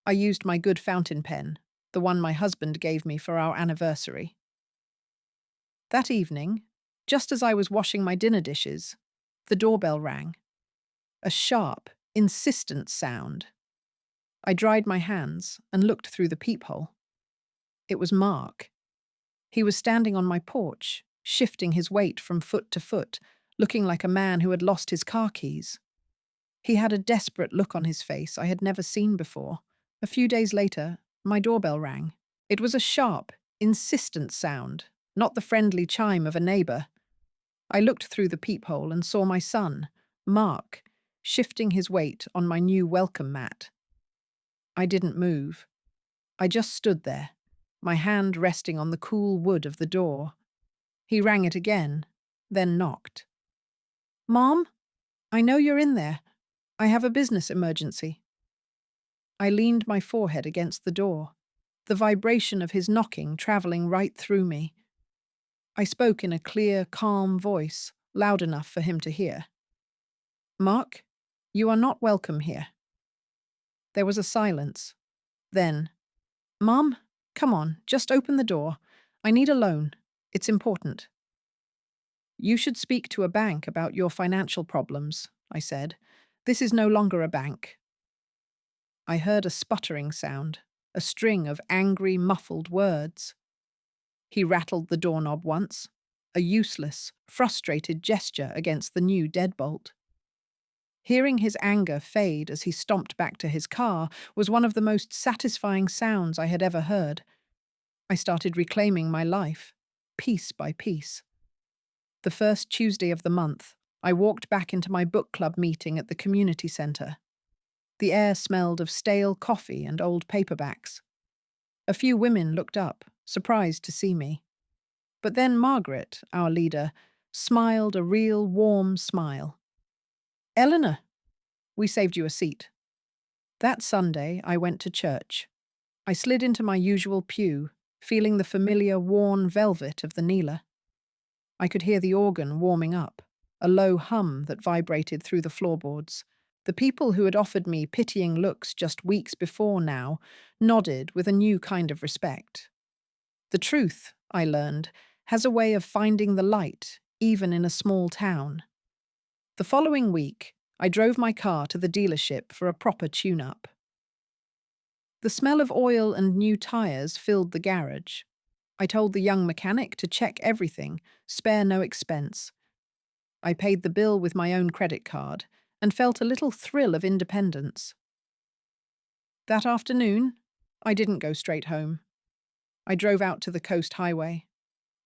I used my good fountain pen, the one my husband gave me for our anniversary. That evening, just as I was washing my dinner dishes, the doorbell rang. A sharp, insistent sound. I dried my hands and looked through the peephole. It was Mark. He was standing on my porch, shifting his weight from foot to foot, looking like a man who had lost his car keys. He had a desperate look on his face I had never seen before. A few days later, my doorbell rang. It was a sharp, insistent sound, not the friendly chime of a neighbour. I looked through the peephole and saw my son, Mark, shifting his weight on my new welcome mat. I didn't move. I just stood there, my hand resting on the cool wood of the door. He rang it again, then knocked. "Mom, I know you're in there. I have a business emergency." I leaned my forehead against the door, the vibration of his knocking travelling right through me. I spoke in a clear, calm voice, loud enough for him to hear. "Mark, you are not welcome here." There was a silence. Then, "Mom, come on, just open the door. I need a loan. It's important." "You should speak to a bank about your financial problems," I said. "This is no longer a bank." I heard a sputtering sound, a string of angry, muffled words. He rattled the doorknob once, a useless, frustrated gesture against the new deadbolt. Hearing his anger fade as he stomped back to his car was one of the most satisfying sounds I had ever heard. I started reclaiming my life, piece by piece. The first Tuesday of the month, I walked back into my book club meeting at the community centre. The air smelled of stale coffee and old paperbacks. A few women looked up, surprised to see me. But then Margaret, our leader, smiled a real warm smile. "Eleanor, we saved you a seat." That Sunday, I went to church. I slid into my usual pew, feeling the familiar worn velvet of the kneeler. I could hear the organ warming up, a low hum that vibrated through the floorboards. The people who had offered me pitying looks just weeks before now nodded with a new kind of respect. The truth, I learned, has a way of finding the light, even in a small town. The following week, I drove my car to the dealership for a proper tune-up. The smell of oil and new tyres filled the garage. I told the young mechanic to check everything, spare no expense. I paid the bill with my own credit card and felt a little thrill of independence. That afternoon, I didn't go straight home. I drove out to the coast highway.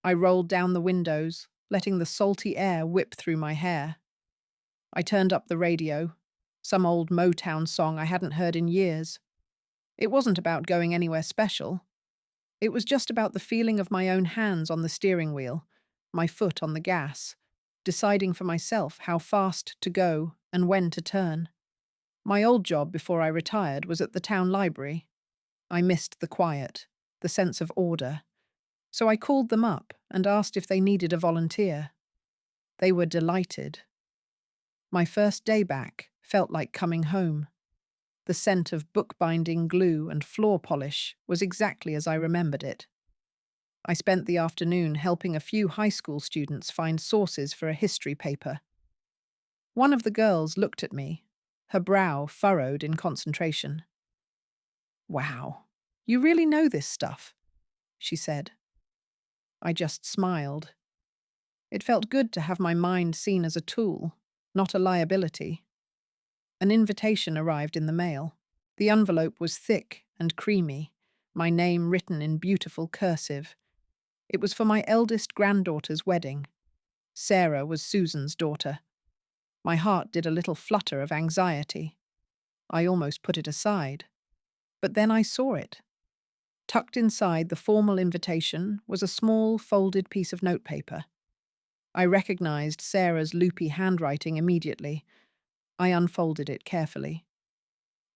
I rolled down the windows, letting the salty air whip through my hair. I turned up the radio, some old Motown song I hadn't heard in years. It wasn't about going anywhere special. It was just about the feeling of my own hands on the steering wheel, my foot on the gas, deciding for myself how fast to go and when to turn. My old job before I retired was at the town library. I missed the quiet, the sense of order. So I called them up and asked if they needed a volunteer. They were delighted. My first day back felt like coming home. The scent of bookbinding glue and floor polish was exactly as I remembered it. I spent the afternoon helping a few high school students find sources for a history paper. One of the girls looked at me, her brow furrowed in concentration. "Wow, you really know this stuff," she said. I just smiled. It felt good to have my mind seen as a tool, not a liability. An invitation arrived in the mail. The envelope was thick and creamy, my name written in beautiful cursive. It was for my eldest granddaughter's wedding. Sarah was Susan's daughter. My heart did a little flutter of anxiety. I almost put it aside. But then I saw it. Tucked inside the formal invitation was a small, folded piece of notepaper. I recognized Sarah's loopy handwriting immediately. I unfolded it carefully.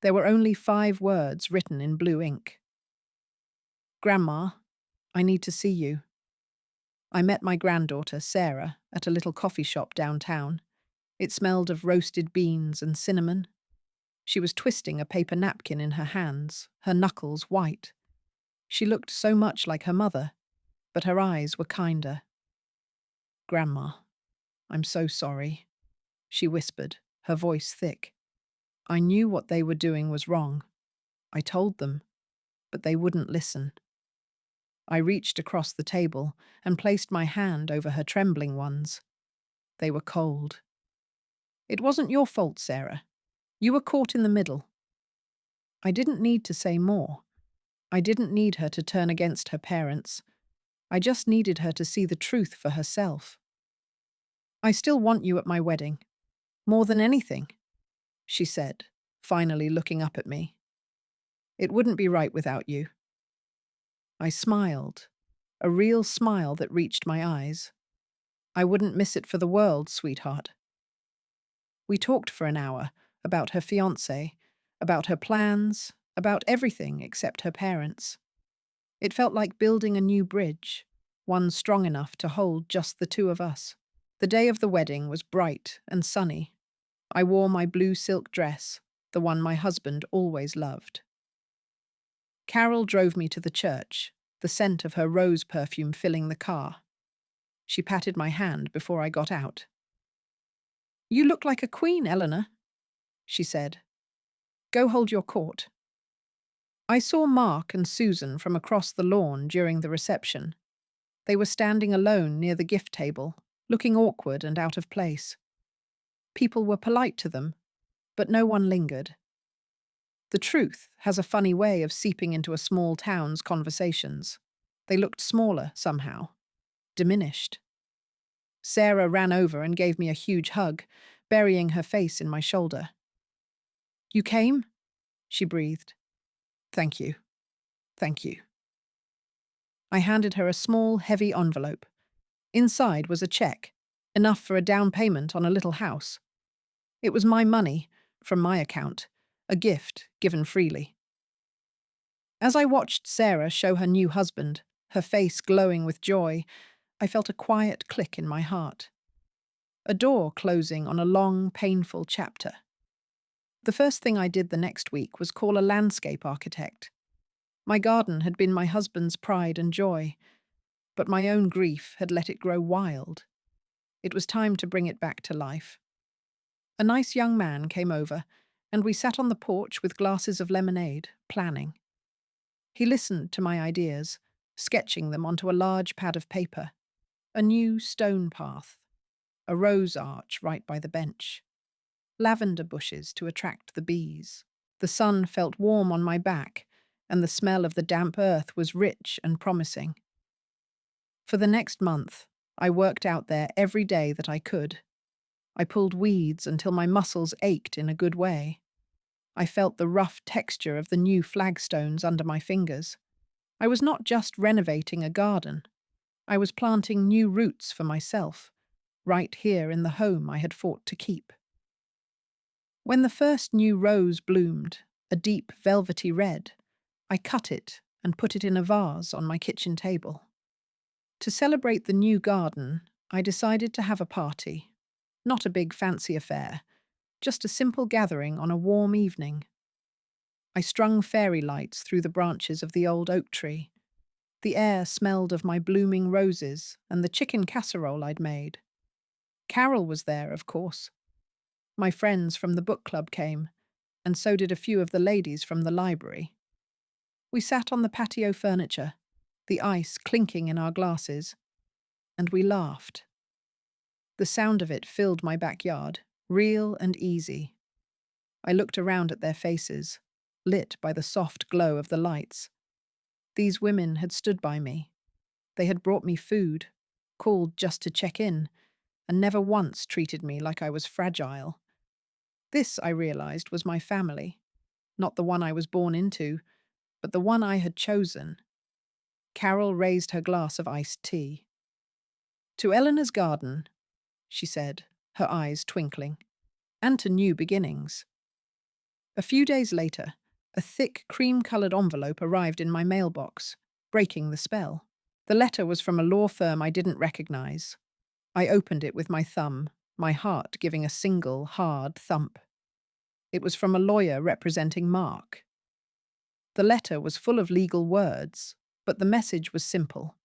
There were only 5 words written in blue ink. Grandma, I need to see you. I met my granddaughter, Sarah, at a little coffee shop downtown. It smelled of roasted beans and cinnamon. She was twisting a paper napkin in her hands, her knuckles white. She looked so much like her mother, but her eyes were kinder. Grandma, I'm so sorry, she whispered, her voice thick. I knew what they were doing was wrong. I told them, but they wouldn't listen. I reached across the table and placed my hand over her trembling ones. They were cold. It wasn't your fault, Sarah. You were caught in the middle. I didn't need to say more. I didn't need her to turn against her parents. I just needed her to see the truth for herself. I still want you at my wedding. More than anything, she said, finally looking up at me. It wouldn't be right without you. I smiled, a real smile that reached my eyes. I wouldn't miss it for the world, sweetheart. We talked for an hour about her fiancé, about her plans, about everything except her parents. It felt like building a new bridge, one strong enough to hold just the 2 of us. The day of the wedding was bright and sunny. I wore my blue silk dress, the one my husband always loved. Carol drove me to the church, the scent of her rose perfume filling the car. She patted my hand before I got out. You look like a queen, Eleanor, she said. Go hold your court. I saw Mark and Susan from across the lawn during the reception. They were standing alone near the gift table, looking awkward and out of place. People were polite to them, but no one lingered. The truth has a funny way of seeping into a small town's conversations. They looked smaller, somehow. Diminished. Sarah ran over and gave me a huge hug, burying her face in my shoulder. You came? She breathed. Thank you. Thank you. I handed her a small, heavy envelope. Inside was a check, enough for a down payment on a little house. It was my money, from my account, a gift given freely. As I watched Sarah show her new husband, her face glowing with joy, I felt a quiet click in my heart. A door closing on a long, painful chapter. The first thing I did the next week was call a landscape architect. My garden had been my husband's pride and joy, but my own grief had let it grow wild. It was time to bring it back to life. A nice young man came over, and we sat on the porch with glasses of lemonade, planning. He listened to my ideas, sketching them onto a large pad of paper. A new stone path, a rose arch right by the bench, lavender bushes to attract the bees. The sun felt warm on my back, and the smell of the damp earth was rich and promising. For the next month, I worked out there every day that I could. I pulled weeds until my muscles ached in a good way. I felt the rough texture of the new flagstones under my fingers. I was not just renovating a garden. I was planting new roots for myself, right here in the home I had fought to keep. When the first new rose bloomed, a deep velvety red, I cut it and put it in a vase on my kitchen table. To celebrate the new garden, I decided to have a party. Not a big fancy affair, just a simple gathering on a warm evening. I strung fairy lights through the branches of the old oak tree. The air smelled of my blooming roses and the chicken casserole I'd made. Carol was there, of course. My friends from the book club came, and so did a few of the ladies from the library. We sat on the patio furniture, the ice clinking in our glasses, and we laughed. The sound of it filled my backyard, real and easy. I looked around at their faces, lit by the soft glow of the lights. These women had stood by me. They had brought me food, called just to check in, and never once treated me like I was fragile. This, I realized, was my family, not the one I was born into, but the one I had chosen. Carol raised her glass of iced tea. "To Eleanor's garden," she said, her eyes twinkling, "and to new beginnings." A few days later, a thick, cream-colored envelope arrived in my mailbox, breaking the spell. The letter was from a law firm I didn't recognize. I opened it with my thumb, my heart giving a single, hard thump. It was from a lawyer representing Mark. The letter was full of legal words, but the message was simple.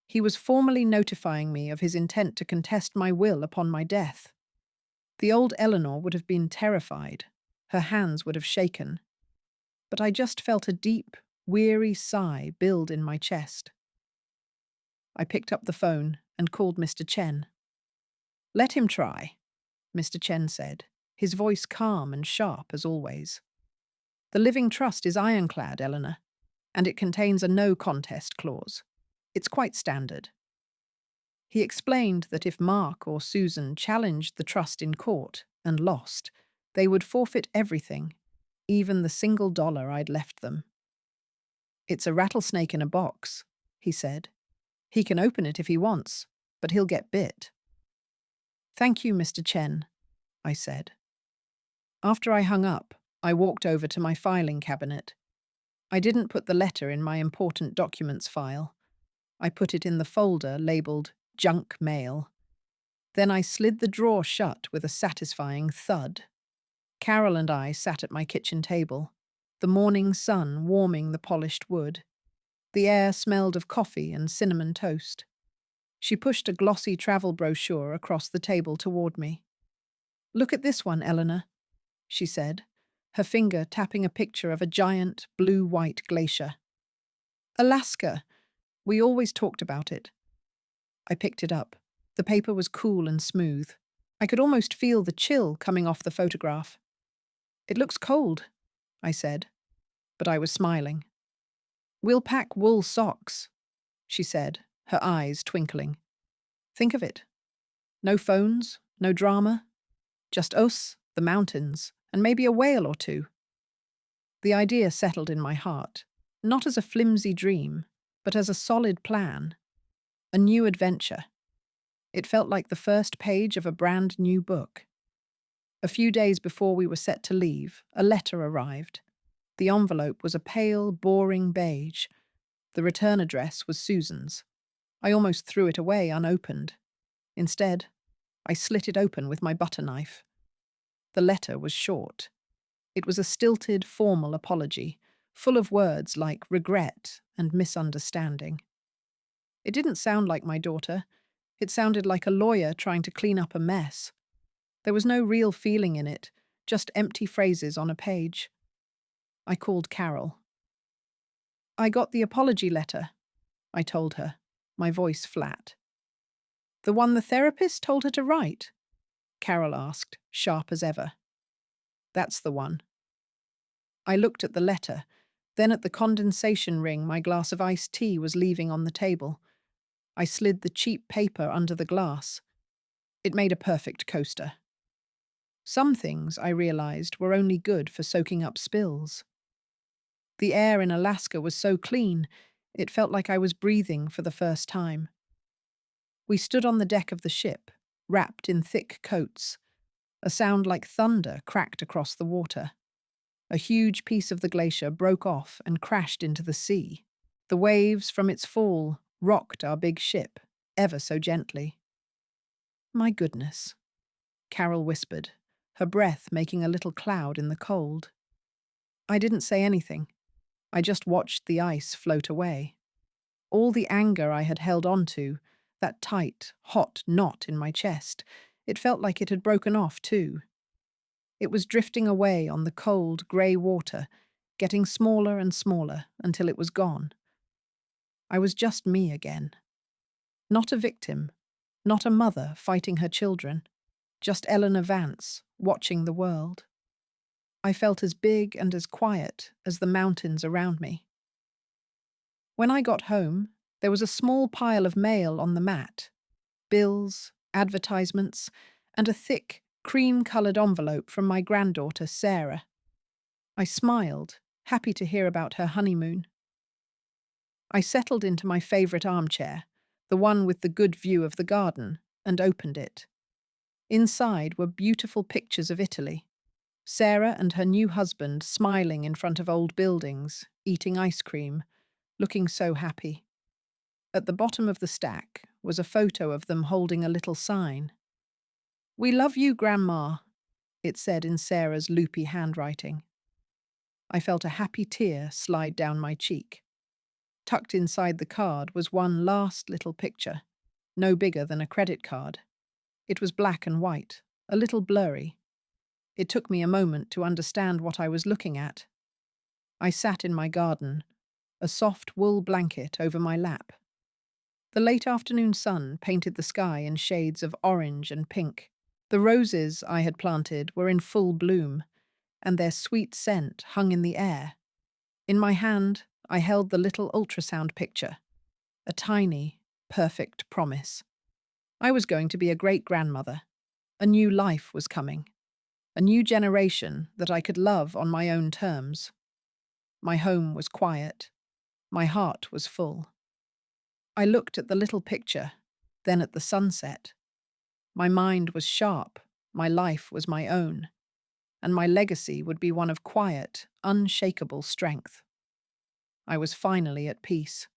He was formally notifying me of his intent to contest my will upon my death. The old Eleanor would have been terrified. Her hands would have shaken. But I just felt a deep, weary sigh build in my chest. I picked up the phone and called Mr. Chen. "Let him try," Mr. Chen said, his voice calm and sharp as always. "The living trust is ironclad, Eleanor, and it contains a no-contest clause. It's quite standard." He explained that if Mark or Susan challenged the trust in court and lost, they would forfeit everything, even the single dollar I'd left them. "It's a rattlesnake in a box," he said. "He can open it if he wants, but he'll get bit." "Thank you, Mr. Chen," I said. After I hung up, I walked over to my filing cabinet. I didn't put the letter in my important documents file. I put it in the folder labeled Junk Mail. Then I slid the drawer shut with a satisfying thud. Carol and I sat at my kitchen table, the morning sun warming the polished wood. The air smelled of coffee and cinnamon toast. She pushed a glossy travel brochure across the table toward me. "Look at this one, Eleanor," she said, her finger tapping a picture of a giant, blue-white glacier. "Alaska. We always talked about it." I picked it up. The paper was cool and smooth. I could almost feel the chill coming off the photograph. "It looks cold," I said, but I was smiling. "We'll pack wool socks," she said, her eyes twinkling. "Think of it. No phones, no drama. Just us, the mountains, and maybe a whale or two." The idea settled in my heart, not as a flimsy dream, but as a solid plan. A new adventure. It felt like the first page of a brand new book. A few days before we were set to leave, a letter arrived. The envelope was a pale, boring beige. The return address was Susan's. I almost threw it away unopened. Instead, I slit it open with my butter knife. The letter was short. It was a stilted, formal apology, full of words like regret and misunderstanding. It didn't sound like my daughter. It sounded like a lawyer trying to clean up a mess. There was no real feeling in it, just empty phrases on a page. I called Carol. "I got the apology letter," I told her, my voice flat. "The one the therapist told her to write?" Carol asked, sharp as ever. "That's the one." I looked at the letter, then at the condensation ring my glass of iced tea was leaving on the table. I slid the cheap paper under the glass. It made a perfect coaster. Some things, I realized, were only good for soaking up spills. The air in Alaska was so clean, it felt like I was breathing for the first time. We stood on the deck of the ship, wrapped in thick coats. A sound like thunder cracked across the water. A huge piece of the glacier broke off and crashed into the sea. The waves from its fall rocked our big ship, ever so gently. "My goodness," Carol whispered, her breath making a little cloud in the cold. I didn't say anything. I just watched the ice float away. All the anger I had held on to, that tight, hot knot in my chest, it felt like it had broken off too. It was drifting away on the cold, grey water, getting smaller and smaller until it was gone. I was just me again. Not a victim, not a mother fighting her children, just Eleanor Vance, watching the world. I felt as big and as quiet as the mountains around me. When I got home, there was a small pile of mail on the mat. Bills, advertisements, and a thick, cream-coloured envelope from my granddaughter, Sarah. I smiled, happy to hear about her honeymoon. I settled into my favourite armchair, the one with the good view of the garden, and opened it. Inside were beautiful pictures of Italy. Sarah and her new husband smiling in front of old buildings, eating ice cream, looking so happy. At the bottom of the stack was a photo of them holding a little sign. "We love you, Grandma," it said in Sarah's loopy handwriting. I felt a happy tear slide down my cheek. Tucked inside the card was one last little picture, no bigger than a credit card. It was black and white, a little blurry. It took me a moment to understand what I was looking at. I sat in my garden, a soft wool blanket over my lap. The late afternoon sun painted the sky in shades of orange and pink. The roses I had planted were in full bloom, and their sweet scent hung in the air. In my hand, I held the little ultrasound picture, a tiny, perfect promise. I was going to be a great-grandmother. A new life was coming. A new generation that I could love on my own terms. My home was quiet. My heart was full. I looked at the little picture, then at the sunset. My mind was sharp, my life was my own, and my legacy would be one of quiet, unshakable strength. I was finally at peace.